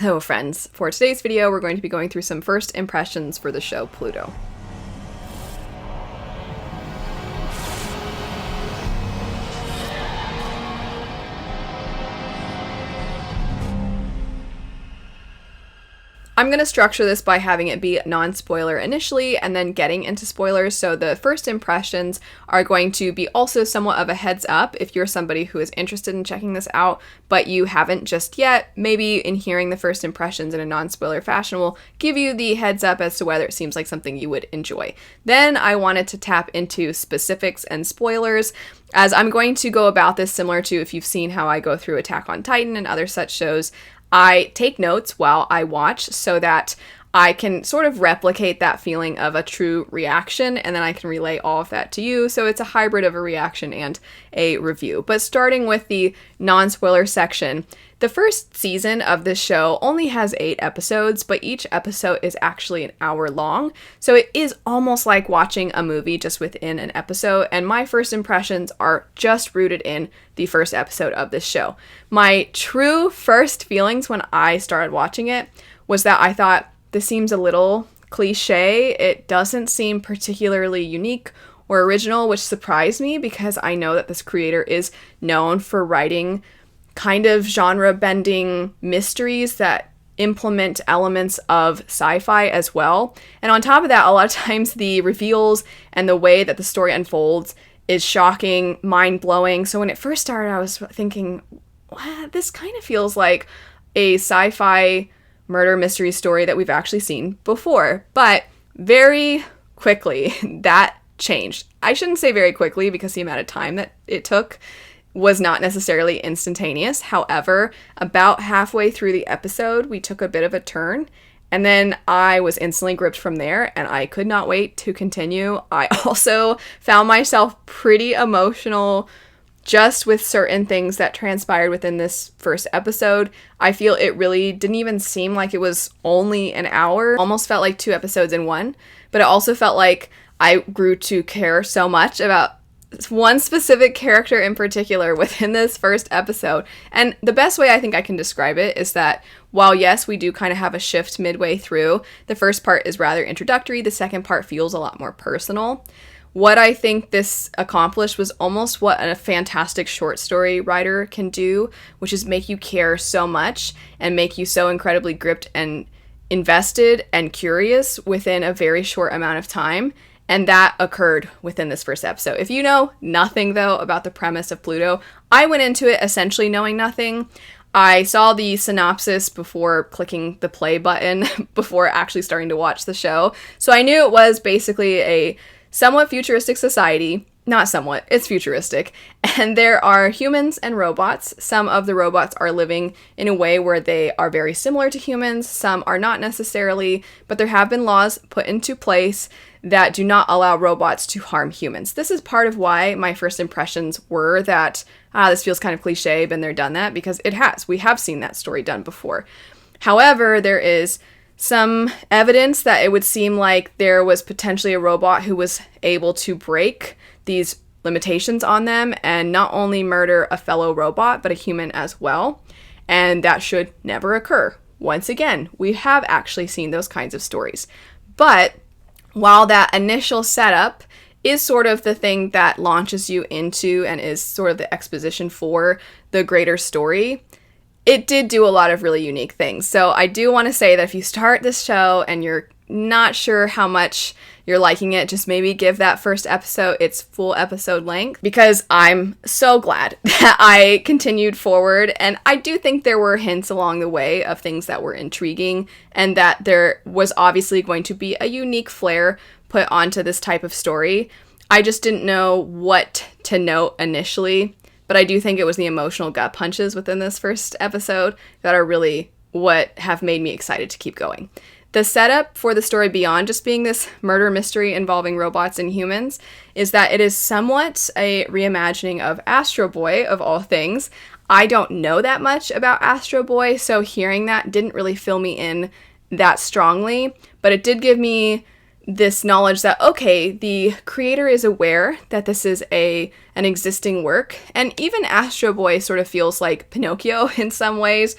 Hello friends, for today's video we're going to be going through some first impressions for the show Pluto. I'm going to structure this by having it be non-spoiler initially and then getting into spoilers, so the first impressions are going to be also somewhat of a heads up if you're somebody who is interested in checking this out, but you haven't just yet. Maybe in hearing the first impressions in a non-spoiler fashion will give you the heads up as to whether it seems like something you would enjoy. Then I wanted to tap into specifics and spoilers, as I'm going to go about this similar to if you've seen how I go through Attack on Titan and other such shows. I take notes while I watch so that I can sort of replicate that feeling of a true reaction, and then I can relay all of that to you. So it's a hybrid of a reaction and a review. But starting with the non-spoiler section, the first season of this show only has 8 episodes, but each episode is actually an hour long. So it is almost like watching a movie just within an episode, and my first impressions are just rooted in the first episode of this show. My true first feelings when I started watching it was that I thought, this seems a little cliche. It doesn't seem particularly unique or original, which surprised me because I know that this creator is known for writing kind of genre-bending mysteries that implement elements of sci-fi as well. And on top of that, a lot of times the reveals and the way that the story unfolds is shocking, mind-blowing. So when it first started, I was thinking, what? This kind of feels like a sci-fi murder mystery story that we've actually seen before. But very quickly, that changed. I shouldn't say very quickly because the amount of time that it took was not necessarily instantaneous. However, about halfway through the episode, we took a bit of a turn, and then I was instantly gripped from there, and I could not wait to continue. I also found myself pretty emotional just with certain things that transpired within this first episode. I feel it really didn't even seem like it was only an hour. Almost felt like 2 episodes in one, but it also felt like I grew to care so much about one specific character in particular within this first episode. And the best way I think I can describe it is that while yes, we do kind of have a shift midway through, the first part is rather introductory, the second part feels a lot more personal. What I think this accomplished was almost what a fantastic short story writer can do, which is make you care so much and make you so incredibly gripped and invested and curious within a very short amount of time. And that occurred within this first episode. If you know nothing, though, about the premise of Pluto, I went into it essentially knowing nothing. I saw the synopsis before clicking the play button, before actually starting to watch the show. So I knew it was basically a somewhat futuristic society. Not somewhat, it's futuristic. And there are humans and robots. Some of the robots are living in a way where they are very similar to humans. Some are not necessarily, but there have been laws put into place that do not allow robots to harm humans. This is part of why my first impressions were that, this feels kind of cliche, been there, done that, because it has. We have seen that story done before. However, there is some evidence that it would seem like there was potentially a robot who was able to break these limitations on them and not only murder a fellow robot, but a human as well. And that should never occur. Once again, we have actually seen those kinds of stories. But while that initial setup is sort of the thing that launches you into and is sort of the exposition for the greater story, it did do a lot of really unique things. So I do want to say that if you start this show and you're not sure how much you're liking it, just maybe give that first episode its full episode length, because I'm so glad that I continued forward. And I do think there were hints along the way of things that were intriguing, and that there was obviously going to be a unique flair put onto this type of story. I just didn't know what to note initially. But I do think it was the emotional gut punches within this first episode that are really what have made me excited to keep going. The setup for the story beyond just being this murder mystery involving robots and humans is that it is somewhat a reimagining of Astro Boy, of all things. I don't know that much about Astro Boy, so hearing that didn't really fill me in that strongly, but it did give me this knowledge that, okay, the creator is aware that this is an existing work, and even Astro Boy sort of feels like Pinocchio in some ways,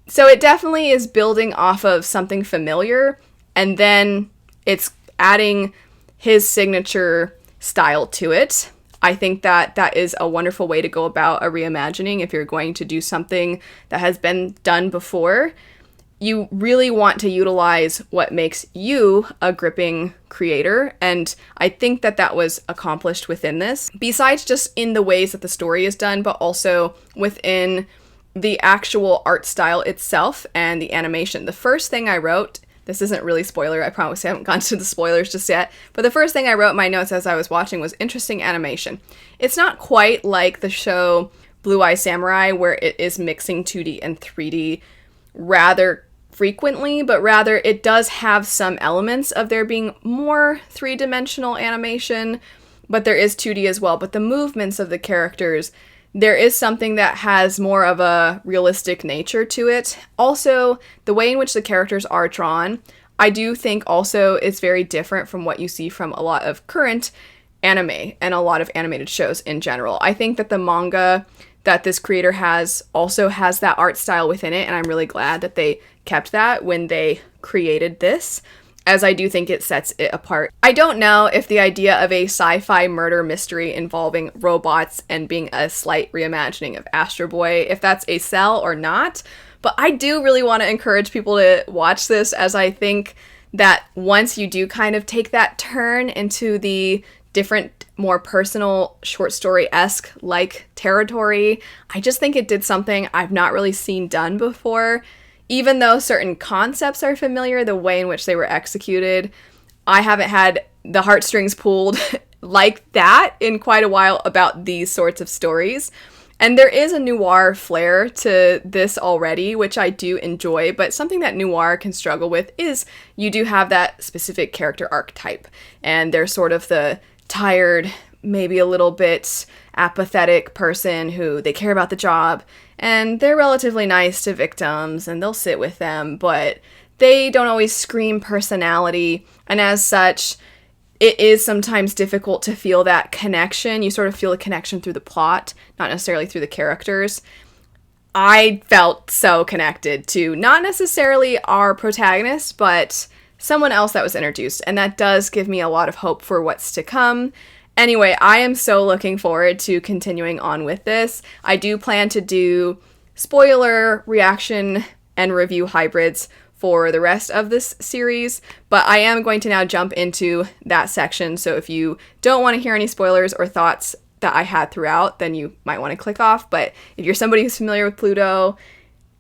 So it definitely is building off of something familiar, and then it's adding his signature style to it. I think that that is a wonderful way to go about a reimagining if you're going to do something that has been done before. You really want to utilize what makes you a gripping creator, and I think that that was accomplished within this, besides just in the ways that the story is done, but also within the actual art style itself and the animation. The first thing I wrote, this isn't really spoiler, I promise I haven't gone to the spoilers just yet, but the first thing I wrote in my notes as I was watching was interesting animation. It's not quite like the show Blue Eye Samurai, where it is mixing 2D and 3D rather frequently, but rather it does have some elements of there being more three-dimensional animation, but there is 2D as well. But the movements of the characters, there is something that has more of a realistic nature to it. Also, the way in which the characters are drawn, I do think also is very different from what you see from a lot of current anime and a lot of animated shows in general. I think that the manga that this creator has also has that art style within it, and I'm really glad that they kept that when they created this, as I do think it sets it apart. I don't know if the idea of a sci-fi murder mystery involving robots and being a slight reimagining of Astro Boy, if that's a sell or not, but I do really want to encourage people to watch this, as I think that once you do kind of take that turn into the different, more personal, short story-esque like territory, I just think it did something I've not really seen done before. Even though certain concepts are familiar, the way in which they were executed, I haven't had the heartstrings pulled like that in quite a while about these sorts of stories. And there is a noir flair to this already, which I do enjoy, but something that noir can struggle with is you do have that specific character archetype, and they're sort of the tired, maybe a little bit apathetic person who they care about the job, and they're relatively nice to victims and they'll sit with them, but they don't always scream personality, and as such, it is sometimes difficult to feel that connection. You sort of feel a connection through the plot, not necessarily through the characters. I felt so connected to not necessarily our protagonist, but someone else that was introduced, and that does give me a lot of hope for what's to come. Anyway, I am so looking forward to continuing on with this. I do plan to do spoiler, reaction, and review hybrids for the rest of this series, but I am going to now jump into that section, so if you don't want to hear any spoilers or thoughts that I had throughout, then you might want to click off. But if you're somebody who's familiar with Pluto,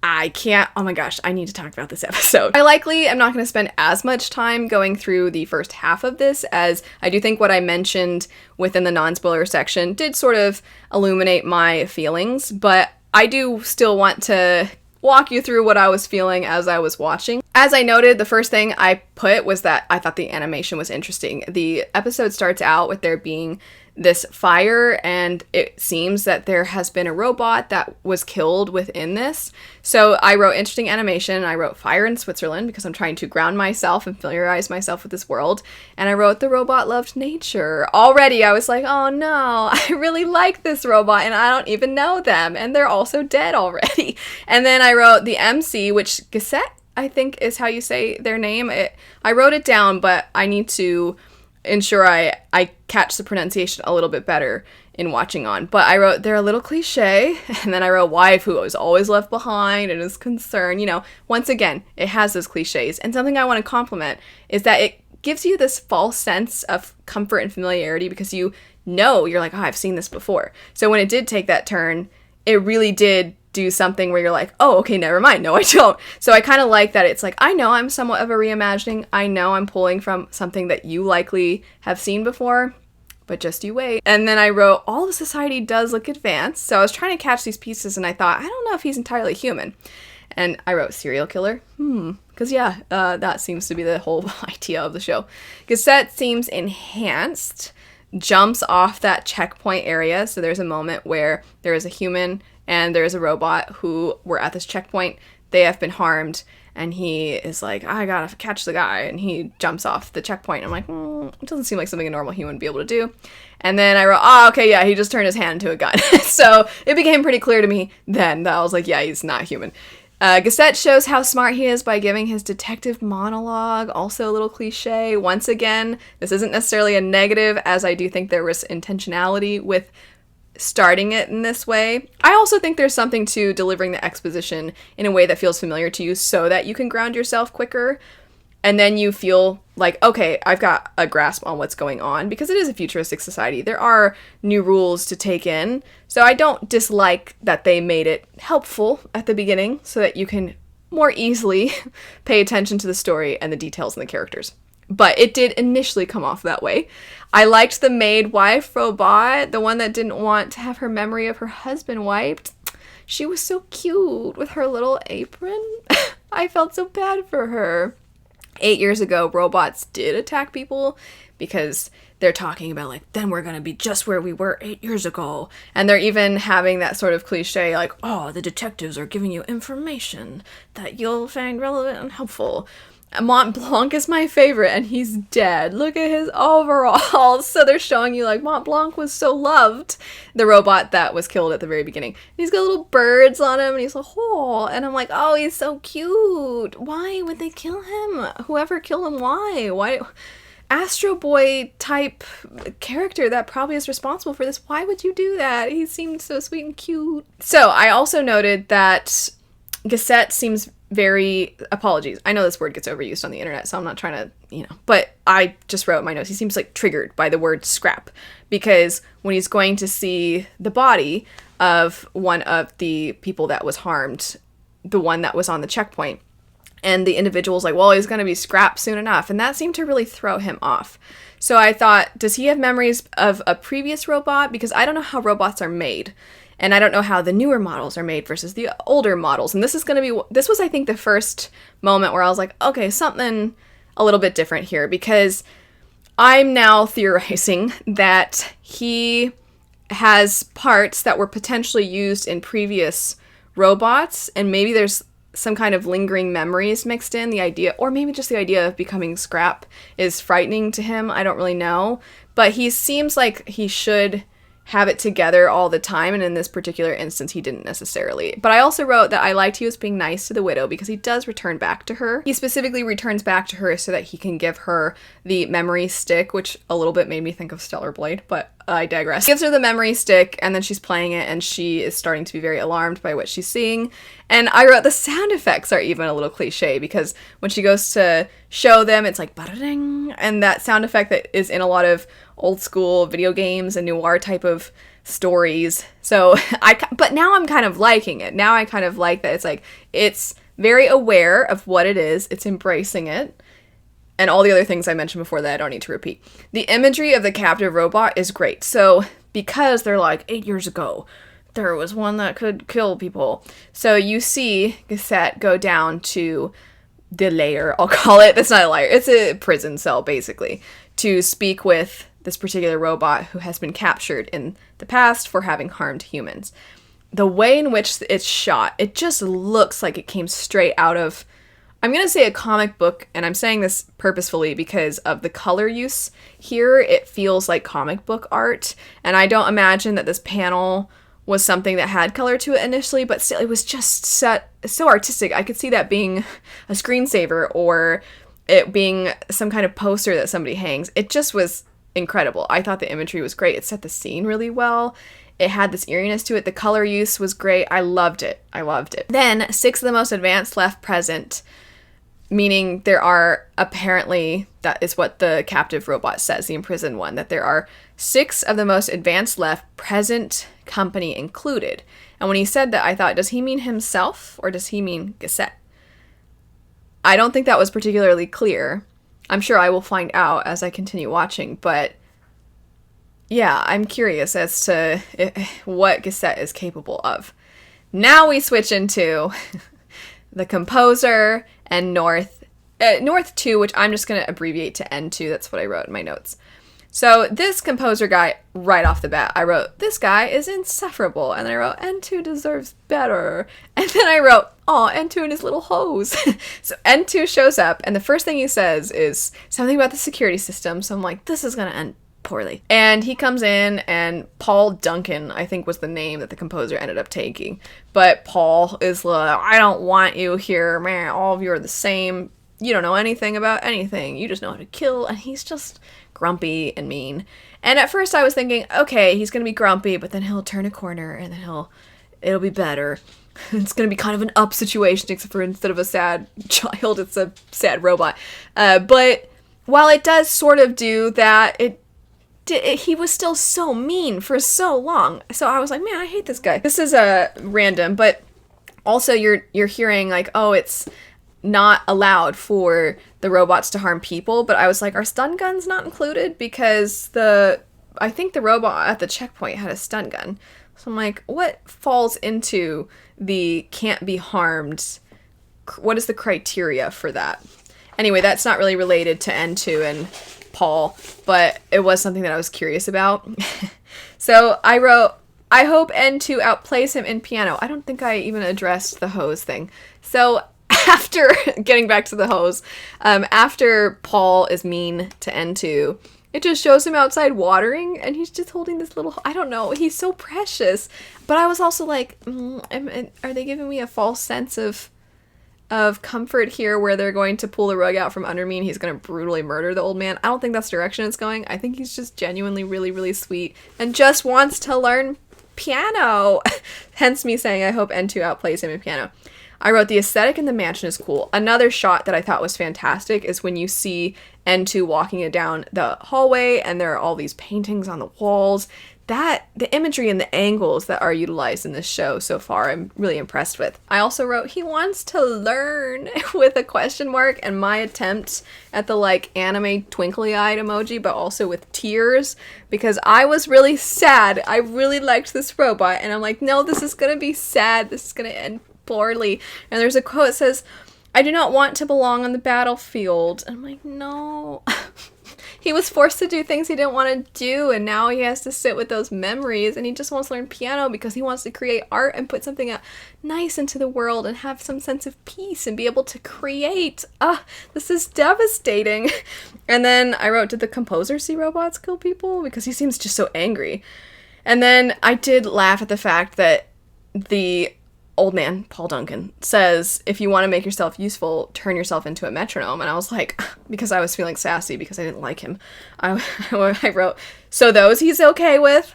oh my gosh, I need to talk about this episode. I likely am not going to spend as much time going through the first half of this, as I do think what I mentioned within the non-spoiler section did sort of illuminate my feelings, but I do still want to walk you through what I was feeling as I was watching. As I noted, the first thing I put was that I thought the animation was interesting. The episode starts out with there being this fire, and it seems that there has been a robot that was killed within this. So I wrote interesting animation, I wrote fire in Switzerland because I'm trying to ground myself and familiarize myself with this world, and I wrote the robot loved nature. Already I was like, oh no, I really like this robot and I don't even know them, and they're also dead already. And then I wrote the MC, which Gazette, I think is how you say their name. I wrote it down, but I need to ensure I catch the pronunciation a little bit better in watching on. But I wrote, they're a little cliche, and then I wrote wife who was always left behind and is concerned. You know, once again, it has those cliches. And something I want to compliment is that it gives you this false sense of comfort and familiarity because you're like, oh, I've seen this before. So when it did take that turn, it really did do something where you're like, oh, okay, never mind. No, I don't. So I kind of like that it's like, I know I'm somewhat of a reimagining. I know I'm pulling from something that you likely have seen before, but just you wait. And then I wrote, all of society does look advanced. So I was trying to catch these pieces and I thought, I don't know if he's entirely human. And I wrote serial killer. Because that seems to be the whole idea of the show. Cassette seems enhanced, jumps off that checkpoint area. So there's a moment where there is a human and there is a robot who were at this checkpoint. They have been harmed, and he is like, I gotta catch the guy, and he jumps off the checkpoint. I'm like, it doesn't seem like something a normal human would be able to do. And then I wrote, okay, yeah, he just turned his hand into a gun. So it became pretty clear to me then that I was like, yeah, he's not human. Gazette shows how smart he is by giving his detective monologue, also a little cliche. Once again, this isn't necessarily a negative, as I do think there was intentionality with starting it in this way. I also think there's something to delivering the exposition in a way that feels familiar to you so that you can ground yourself quicker. And then you feel like, okay, I've got a grasp on what's going on, because it is a futuristic society. There are new rules to take in. So I don't dislike that they made it helpful at the beginning so that you can more easily pay attention to the story and the details and the characters. But it did initially come off that way. I liked the maid wife robot, the one that didn't want to have her memory of her husband wiped. She was so cute with her little apron. I felt so bad for her. 8 years ago, robots did attack people because they're talking about, like, then we're going to be just where we were 8 years ago. And they're even having that sort of cliche, like, oh, the detectives are giving you information that you'll find relevant and helpful. Mont Blanc is my favorite, and he's dead. Look at his overalls. So they're showing you, like, Mont Blanc was so loved. The robot that was killed at the very beginning. He's got little birds on him, and he's like, oh. And I'm like, oh, he's so cute. Why would they kill him? Whoever killed him, why? Why? Astro Boy type character that probably is responsible for this. Why would you do that? He seemed so sweet and cute. So I also noted that Gazette seems very, apologies, I know this word gets overused on the internet, so I'm not trying to, but I just wrote in my notes, he seems like triggered by the word scrap, because when he's going to see the body of one of the people that was harmed, the one that was on the checkpoint, and the individual's like, well, he's going to be scrapped soon enough, and that seemed to really throw him off. So I thought, does he have memories of a previous robot? Because I don't know how robots are made. And I don't know how the newer models are made versus the older models. And this was, I think, the first moment where I was like, okay, something a little bit different here. Because I'm now theorizing that he has parts that were potentially used in previous robots. And maybe there's some kind of lingering memories mixed in. The idea, or maybe just the idea of becoming scrap is frightening to him. I don't really know. But he seems like he should have it together all the time, and in this particular instance he didn't necessarily. But I also wrote that I liked he was being nice to the widow, because he does return back to her. He specifically returns back to her so that he can give her the memory stick, which a little bit made me think of Stellar Blade, but I digress. He gives her the memory stick, and then she's playing it, and she is starting to be very alarmed by what she's seeing. And I wrote the sound effects are even a little cliche, because when she goes to show them, it's like ba-da-ding, and that sound effect that is in a lot of old school video games and noir type of stories. So but now I'm kind of liking it. Now I kind of like that it's like, it's very aware of what it is. It's embracing it. And all the other things I mentioned before that I don't need to repeat. The imagery of the captive robot is great. So because they're like 8 years ago, there was one that could kill people. So you see Gazette go down to the lair, I'll call it. That's not a lair. It's a prison cell, basically, to speak with this particular robot who has been captured in the past for having harmed humans. The way in which it's shot, it just looks like it came straight out of, I'm going to say a comic book, and I'm saying this purposefully because of the color use here. It feels like comic book art, and I don't imagine that this panel was something that had color to it initially, but still, it was just so artistic. I could see that being a screensaver or it being some kind of poster that somebody hangs. It just was incredible. I thought the imagery was great. It set the scene really well. It had this eeriness to it. The color use was great. I loved it. Then 6 of the most advanced left present, meaning there are apparently, that is what the captive robot says, the imprisoned one, that there are 6 of the most advanced left present, company included. And when he said that, I thought, does he mean himself or does he mean Gazette? I don't think that was particularly clear. I'm sure I will find out as I continue watching, but yeah, I'm curious as to what Gazette is capable of. Now we switch into the composer and North 2, which I'm just going to abbreviate to N2. That's what I wrote in my notes. So this composer guy, right off the bat, I wrote, this guy is insufferable. And then I wrote, N2 deserves better. And then I wrote, oh, N2 and his little hose. So N2 shows up, and the first thing he says is something about the security system. So I'm like, this is going to end poorly. And he comes in, and Paul Duncan, I think, was the name that the composer ended up taking. But Paul is like, I don't want you here, man. All of you are the same. You don't know anything about anything. You just know how to kill. And he's just grumpy and mean. And at first I was thinking, okay, he's going to be grumpy, but then he'll turn a corner, and then it'll be better. It's going to be kind of an up situation, except for instead of a sad child, it's a sad robot. But while it does sort of do that, he was still so mean for so long. So I was like, man, I hate this guy. This is random, but also you're hearing like, oh, it's not allowed for the robots to harm people. But I was like, are stun guns not included? Because I think the robot at the checkpoint had a stun gun. So I'm like, what falls into the can't be harmed? What is the criteria for that? Anyway, that's not really related to N2 and Paul, but it was something that I was curious about. So I wrote, I hope N2 outplays him in piano. I don't think I even addressed the hose thing. So after getting back to the hose, after Paul is mean to N2, it just shows him outside watering, and he's just holding this little, I don't know, he's so precious. But I was also like, are they giving me a false sense of comfort here where they're going to pull the rug out from under me and he's going to brutally murder the old man? I don't think that's the direction it's going. I think he's just genuinely really, really sweet and just wants to learn piano. Hence me saying I hope N2 outplays him in piano. I wrote the aesthetic in the mansion is cool. Another shot that I thought was fantastic is when you see N2 walking it down the hallway and there are all these paintings on the walls. The imagery and the angles that are utilized in this show so far, I'm really impressed with. I also wrote, he wants to learn with a question mark, and my attempt at the like anime twinkly-eyed emoji, but also with tears, because I was really sad. I really liked this robot, and I'm like, no, this is gonna be sad. This is gonna end poorly. And there's a quote that says, I do not want to belong on the battlefield. And I'm like, no. He was forced to do things he didn't want to do, and now he has to sit with those memories, and he just wants to learn piano because he wants to create art and put something nice into the world and have some sense of peace and be able to create. This is devastating. And then I wrote, did the composer see robots kill people? Because he seems just so angry. And then I did laugh at the fact that the old man, Paul Duncan, says, if you want to make yourself useful, turn yourself into a metronome. And I was like, because I was feeling sassy because I didn't like him, I wrote, so those he's okay with.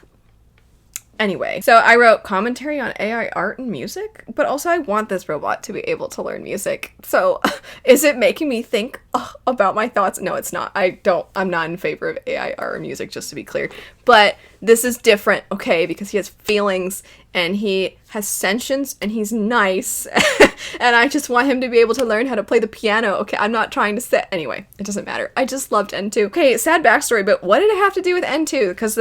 Anyway, so I wrote commentary on AI art and music, but also I want this robot to be able to learn music. So is it making me think about my thoughts? No, it's not. I'm not in favor of AI art or music, just to be clear. But this is different, okay, because he has feelings and he has sentience and he's nice. And I just want him to be able to learn how to play the piano. Okay, I'm not trying to say, anyway, it doesn't matter. I just loved N2. Okay, sad backstory, but what did it have to do with N2? Because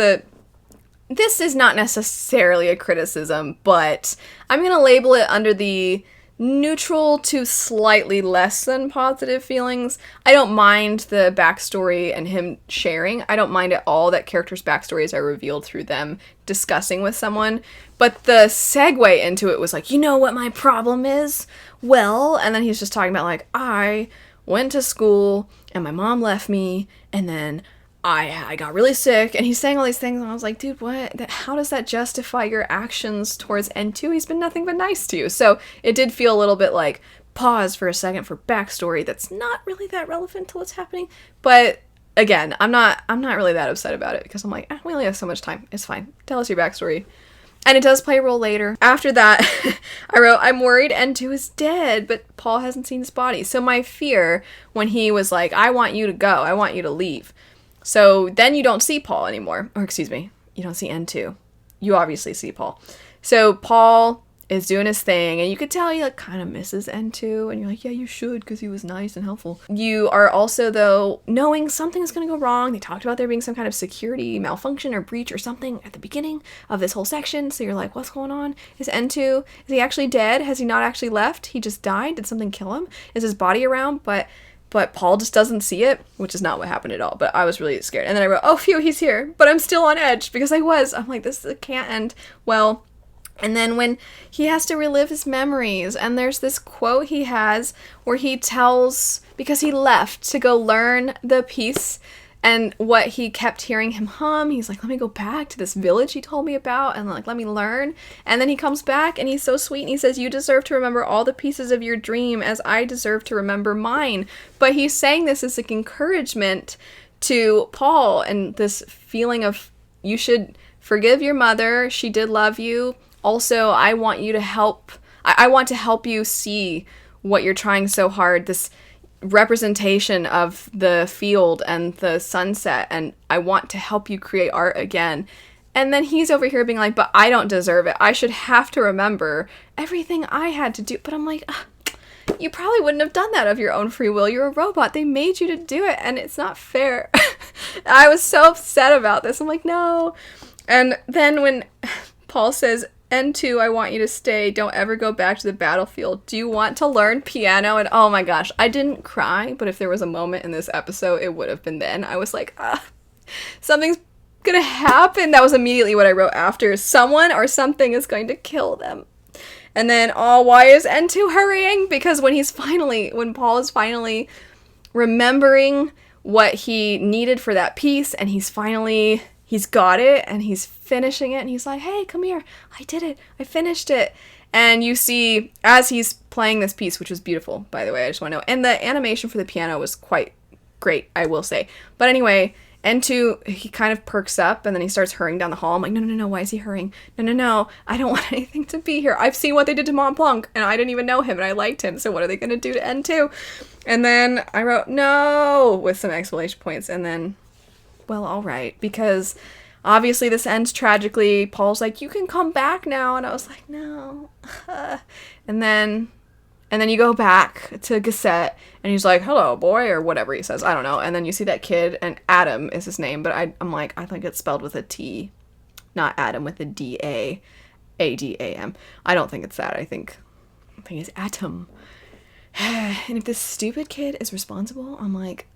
this is not necessarily a criticism, but I'm going to label it under the neutral to slightly less than positive feelings. I don't mind the backstory and him sharing. I don't mind at all that characters' backstories are revealed through them discussing with someone. But the segue into it was like, you know what my problem is? Well, and then he's just talking about like, I went to school and my mom left me and then I got really sick, and he's saying all these things, and I was like, dude, what? How does that justify your actions towards N2? He's been nothing but nice to you. So it did feel a little bit like, pause for a second for backstory that's not really that relevant to what's happening. But again, I'm not really that upset about it, because I'm like, we only have so much time. It's fine. Tell us your backstory. And it does play a role later. After that, I wrote, I'm worried N2 is dead, but Paul hasn't seen his body. So my fear when he was like, I want you to go, I want you to leave. So then you don't see Paul anymore. Or excuse me, you don't see N2. You obviously see Paul. So Paul is doing his thing, and you could tell he like kind of misses N2, and you're like, yeah, you should, because he was nice and helpful. You are also, though, knowing something is going to go wrong. They talked about there being some kind of security malfunction or breach or something at the beginning of this whole section. So you're like, what's going on? Is N2, is he actually dead? Has he not actually left? He just died? Did something kill him? Is his body around? But Paul just doesn't see it, which is not what happened at all. But I was really scared. And then I wrote, oh, phew, he's here. But I'm still on edge, because I'm like, this can't end well. And then when he has to relive his memories, and there's this quote he has where he tells, because he left to go learn the piece And what he kept hearing him hum, he's like, let me go back to this village he told me about and like, let me learn. And then he comes back and he's so sweet and he says, you deserve to remember all the pieces of your dream as I deserve to remember mine. But he's saying this as like encouragement to Paul and this feeling of you should forgive your mother. She did love you. Also, I want you to help. I want to help you see what you're trying so hard, this representation of the field and the sunset, and I want to help you create art again. And then he's over here being like, but I don't deserve it. I should have to remember everything I had to do. But I'm like, you probably wouldn't have done that of your own free will. You're a robot. They made you to do it, and it's not fair. I was so upset about this. I'm like, no. And then when Paul says, N2, I want you to stay. Don't ever go back to the battlefield. Do you want to learn piano? And oh my gosh, I didn't cry, but if there was a moment in this episode, it would have been then. I was like, something's gonna happen. That was immediately what I wrote after. Someone or something is going to kill them. And then, why is N2 hurrying? Because when Paul is finally remembering what he needed for that piece, and he's got it, and he's finishing it, and he's like, hey, come here, I did it, I finished it. And you see, as he's playing this piece, which was beautiful, by the way, I just want to know, and the animation for the piano was quite great, I will say. But anyway, N2, he kind of perks up, and then he starts hurrying down the hall. I'm like, no, why is he hurrying? No, I don't want anything to be here. I've seen what they did to Montblanc, and I didn't even know him, and I liked him, so what are they going to do to N2? And then I wrote, no, with some exclamation points, and then, well, all right, because obviously this ends tragically. Paul's like, you can come back now, and I was like, no. And then you go back to Gazette, and he's like, hello, boy, or whatever he says, I don't know. And then you see that kid, and Adam is his name, but I'm like, I think it's spelled with a T, not Adam with a D-A, A-D-A-M. I don't think it's that. I think it's Atom. And if this stupid kid is responsible, I'm like,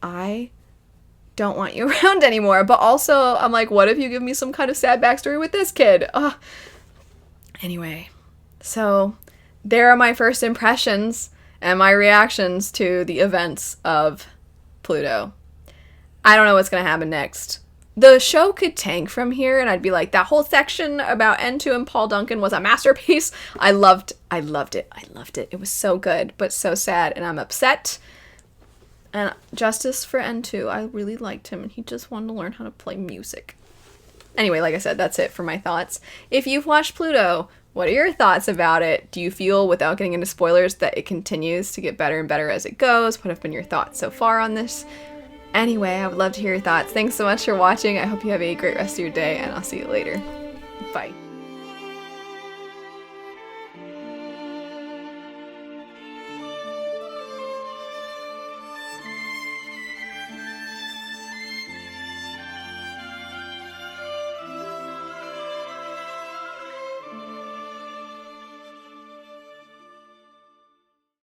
I don't want you around anymore. But also, I'm like, what if you give me some kind of sad backstory with this kid? Anyway, so there are my first impressions and my reactions to the events of Pluto. I don't know what's going to happen next. The show could tank from here, and I'd be like, that whole section about N2 and Paul Duncan was a masterpiece. I loved it. It was so good, but so sad, and I'm upset. And justice for N2. I really liked him, and he just wanted to learn how to play music. Anyway, like I said, that's it for my thoughts. If you've watched Pluto, what are your thoughts about it? Do you feel, without getting into spoilers, that it continues to get better and better as it goes? What have been your thoughts so far on this? Anyway, I would love to hear your thoughts. Thanks so much for watching. I hope you have a great rest of your day, and I'll see you later. Bye.